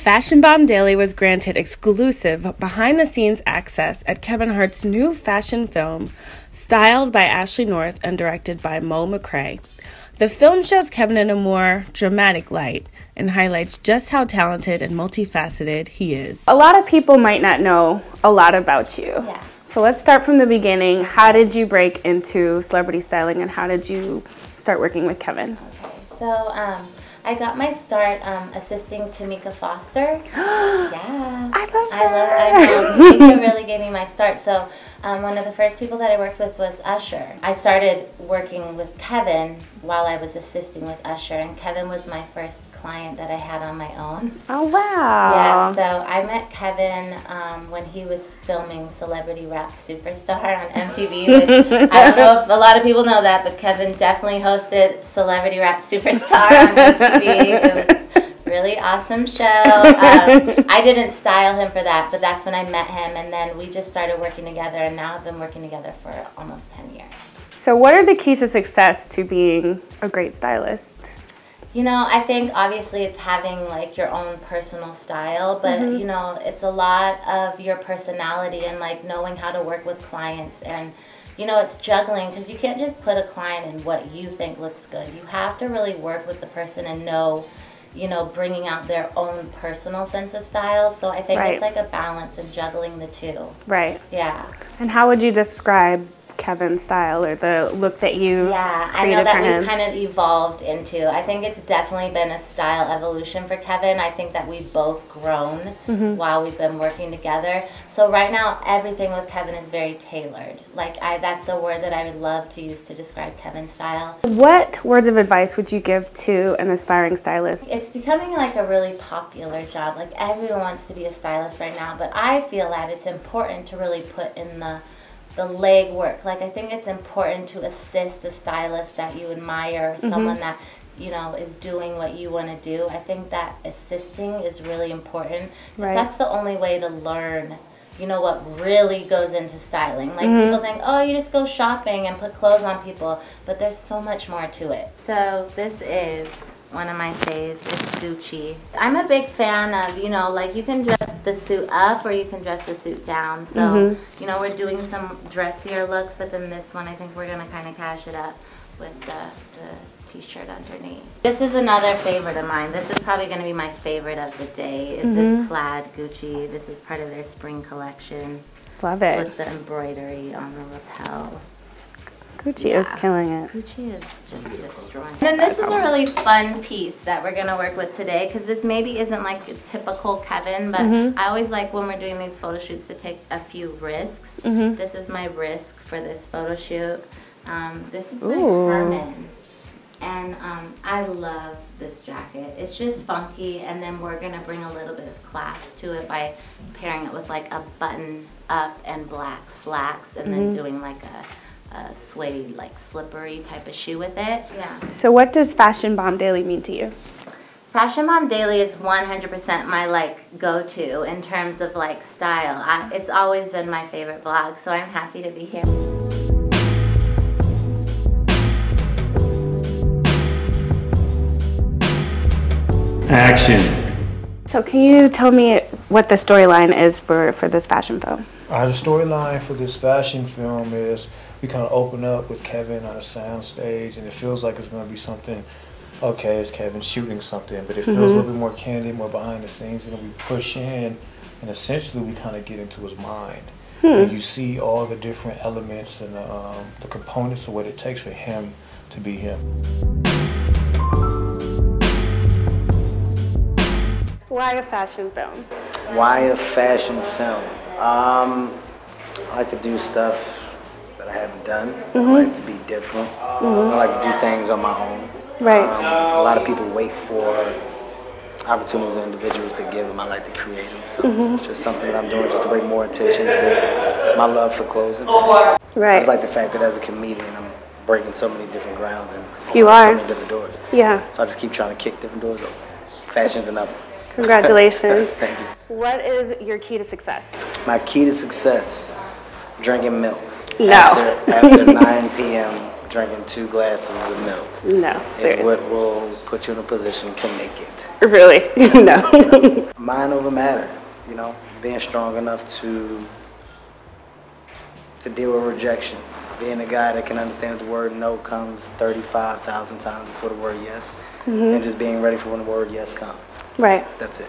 Fashion Bomb Daily was granted exclusive behind-the-scenes access at Kevin Hart's new fashion film, styled by Ashley North and directed by Mo McCrae. The film shows Kevin in a more dramatic light and highlights just how talented and multifaceted he is. A lot of people might not know a lot about you. Yeah. So let's start from the beginning. How did you break into celebrity styling and how did you start working with Kevin? Okay, so I got my start assisting Tamika Foster. Yeah. I love her. I know. Tamika really gave me my start. So one of the first people that I worked with was Usher. I started working with Kevin while I was assisting with Usher, and Kevin was my first client that I had on my own. Oh, wow. Yeah, so I met Kevin when he was filming Celebrity Rap Superstar on MTV, which I don't know if a lot of people know that, but Kevin definitely hosted Celebrity Rap Superstar on MTV. It was a really awesome show. I didn't style him for that, but that's when I met him, and then we just started working together, and now I've been working together for almost 10 years. So what are the keys to success to being a great stylist? You know, I think obviously it's having like your own personal style, but you know, it's a lot of your personality and like knowing how to work with clients, and you know, it's juggling because you can't just put a client in what you think looks good. You have to really work with the person and know, you know, bringing out their own personal sense of style. So I think it's like a balance and juggling the two. Right. Yeah. And how would you describe Kevin's style or the look that you I know that we've kind of evolved into. I think it's definitely been a style evolution for Kevin. I think that we've both grown while we've been working together. So right now everything with Kevin is very tailored. Like that's a word that I would love to use to describe Kevin's style. What words of advice would you give to an aspiring stylist? It's becoming like a really popular job. Like everyone wants to be a stylist right now, but I feel that it's important to really put in the leg work. Like I think it's important to assist the stylist that you admire, or someone that you know is doing what you want to do. I think that assisting is really important because that's the only way to learn, you know, what really goes into styling. Like people think, oh, you just go shopping and put clothes on people, but there's so much more to it. So this is one of my faves. It's Gucci. I'm a big fan of, you know, like you can dress the suit up or you can dress the suit down. So, you know, we're doing some dressier looks, but then this one I think we're going to kind of cash it up with the t-shirt underneath. This is another favorite of mine. This is probably going to be my favorite of the day, is this plaid Gucci. This is part of their spring collection. Love it. With the embroidery on the lapel. Gucci is killing it. Gucci is just destroying. And then this is a really fun piece that we're going to work with today, because this maybe isn't like a typical Kevin, but I always like when we're doing these photo shoots to take a few risks. This is my risk for this photo shoot. This is by Herman. And I love this jacket. It's just funky, and then we're going to bring a little bit of class to it by pairing it with like a button up and black slacks, and then doing like a suede, like slippery type of shoe with it. Yeah. So what does Fashion Bomb Daily mean to you? Fashion Bomb Daily is 100% my like go-to in terms of like style. It's always been my favorite blog, so I'm happy to be here. Action. So can you tell me what the storyline is for this fashion film? The storyline for this fashion film is we kind of open up with Kevin on a sound stage, and it feels like it's going to be something, okay, it's Kevin shooting something, but it feels a little bit more candid, more behind the scenes, and then we push in, and essentially we kind of get into his mind. And you see all the different elements and the components of what it takes for him to be him. Why a fashion film? Why a fashion film? I like to do stuff that I haven't done. I like to be different. I like to do things on my own. Right. A lot of people wait for opportunities and individuals to give them. I like to create them. So it's just something that I'm doing just to bring more attention to my love for clothes and fashion. Right. I just like the fact that as a comedian, I'm breaking so many different grounds and you opening are. so many different doors. Yeah. So I just keep trying to kick different doors open. Fashion's another. Congratulations. Thank you. What is your key to success? My key to success, drinking milk. No. After 9 p.m., drinking 2 glasses of milk. No. It's what will put you in a position to make it. Really? No. Mind over matter, you know, being strong enough to deal with rejection. Being a guy that can understand that the word no comes 35,000 times before the word yes. And just being ready for when the word yes comes. Right. That's it.